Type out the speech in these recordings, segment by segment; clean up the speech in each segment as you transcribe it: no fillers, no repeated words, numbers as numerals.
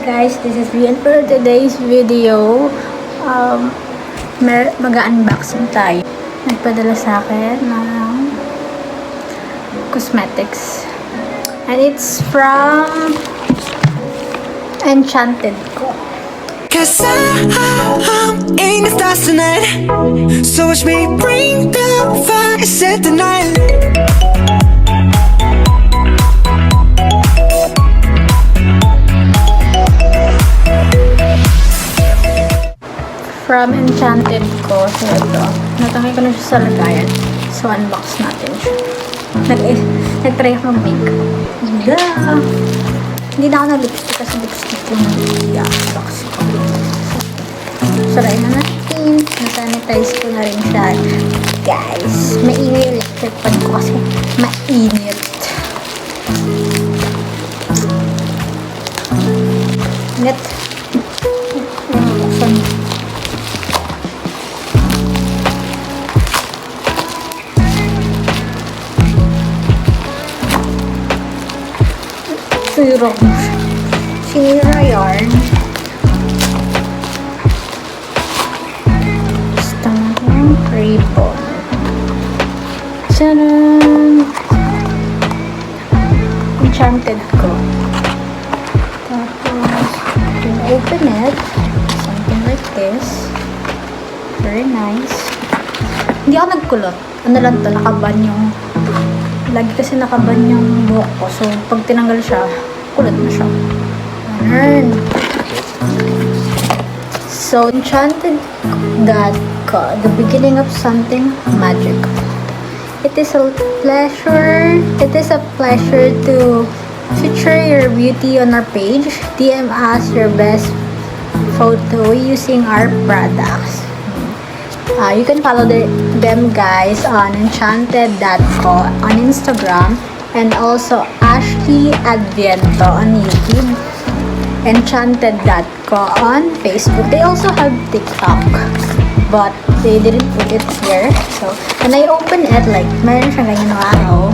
guys, this is Rian for today's video. Mag-unboxing tayo. Nagpadala sa akin ng cosmetics. And it's from Enchanted ko. Cause I'm in the stars tonight. So watch me bring the fire, set the night. From Enchanted ko. So ito. Natangay ko na siya sa lagayan. So unbox natin siya. Nag-try ako mag-makeup. Hindi na ako nag-lipstick kasi lipstick yung i-unbox ko. Sarayin na natin. Na-sanitize ko na rin siya. Guys, maingay yung electric pan ko kasi mainit. Init. Sinira yarn. Stang ribbon. Tcharam! Enchanted ko. Tapos, you open it. Something like this. Very nice. Hindi ako nagkulot. Ano lang to, nakaban yung lagi kasi nakaban yung buhok ko. So, pag tinanggal siya, kulot na siya. Ayan. So, Enchanted that the beginning of something magic. It is a pleasure to feature your beauty on our page. DM us your best photo using our products. You can follow them guys on enchanted.co on Instagram and also Ashley Adviento on YouTube, enchanted.co on Facebook. They also have TikTok, but they didn't put it here. So, when I open it, like, meron siyang ganyan na araw.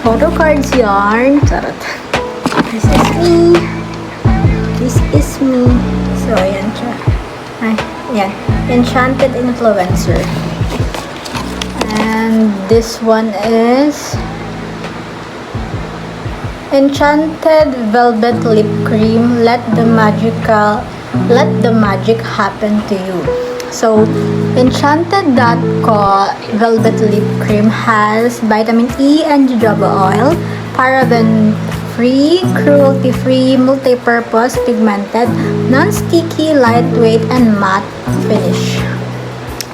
Photo cards yarn. Charot. This is me. This is me. So, ayan siya. Ay, ayan. Enchanted Influencer. And this one is Enchanted Velvet Lip Cream. Let the magic happen to you. So, Enchanted.co Velvet Lip Cream has vitamin E and jojoba oil, paraben-free, cruelty-free, multi-purpose, pigmented, non-sticky, lightweight, and matte finish.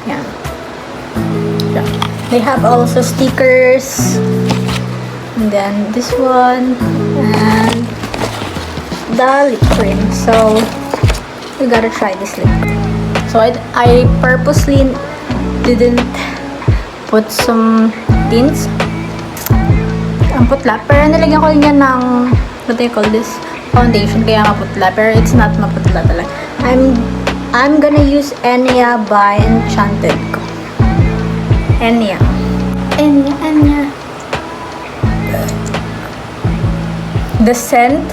Yeah. They have also stickers. And then this one. And the lip cream. So, we gotta try this lip cream. So, I purposely didn't put some tints. Ang putla. Pero nilagyan ko niya ng, what do you call this? Foundation. Kaya maputla. Pero it's not maputla talaga. I'm gonna use Enya by Enchanted ko. Enya. The scent.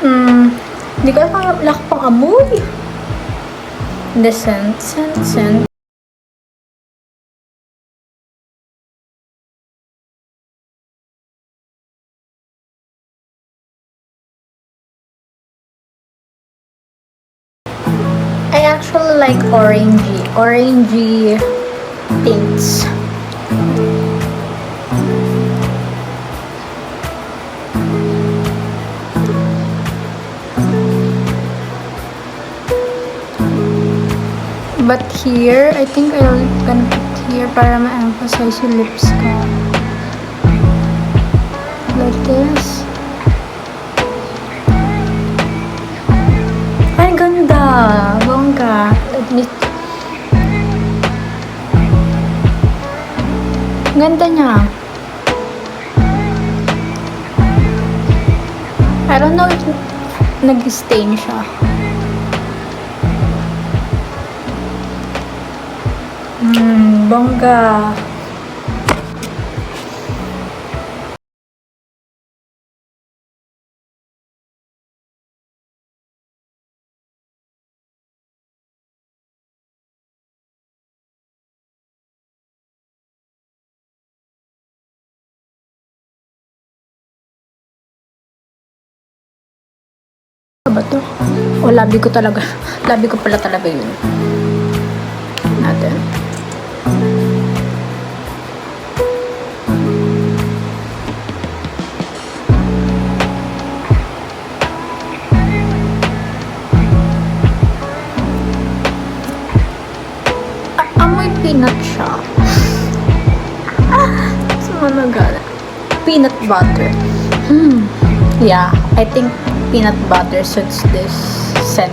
Hindi ko alam pang amoy. The scent. I actually like orangey tints. But here, I think I'm gonna put here para ma-emphasize yung lips ko. Like this. Ay, ganda! Bongga. Admit. Ganda niya. I don't know if nag-stain siya. Bongga. Ano ba to? O, labi ko talaga. Labi ko pala talaga yun. Natin. Amoy peanut siya. Sumanagala. Peanut butter. Yeah, I think peanut butter suits this scent.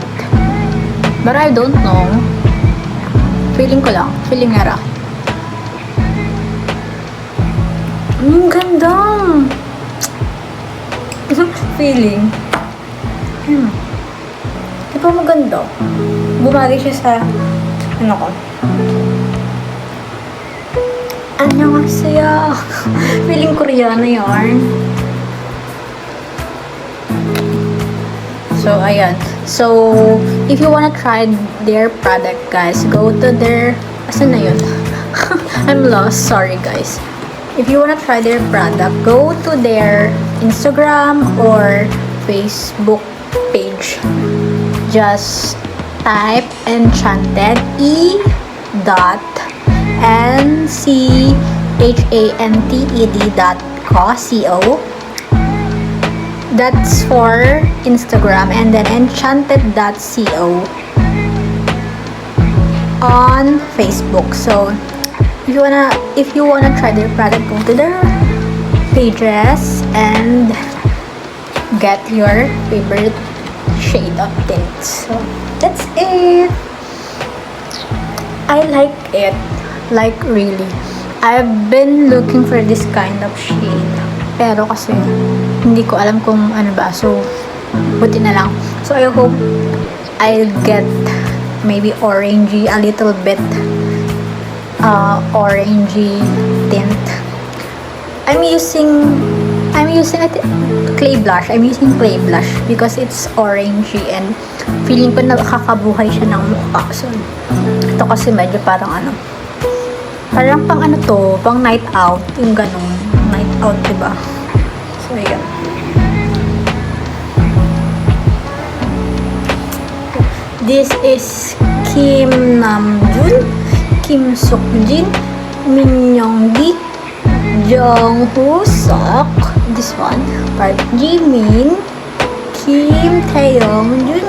But I don't know. Feeling ko lang. Feeling era. Ganda! Feeling. Di ba maganda? Bumagay siya sa ano ko. Annyeonghaseyo. Feeling Koreano yarn. So, ayan. So, if you wanna try their product, guys, go to their... Asan na yun? I'm lost. Sorry, guys. If you wanna try their product, go to their Instagram or Facebook page. Just type enchanted enchanted.co. That's for Instagram, and then enchanted.co on Facebook. So if you wanna try their product, go to their pages and get your favorite shade of tints. So that's it. I like it, like really. I've been looking for this kind of shade, pero kasi hindi ko alam kung ano ba, so buti na lang. So I hope I'll get maybe orangey, a little bit orangey tint. I'm using I think clay blush. I'm using clay blush because it's orangey and feeling ko nakakabuhay siya ng mukha. So ito kasi medyo parang parang pang to, pang night out, yung ganun, night out, diba? So yeah. This is Kim Namjoon, Kim Sukjin, Min Younggi, Jung Woo Sok, this one, Park Jimin, Kim Taeyong, Jun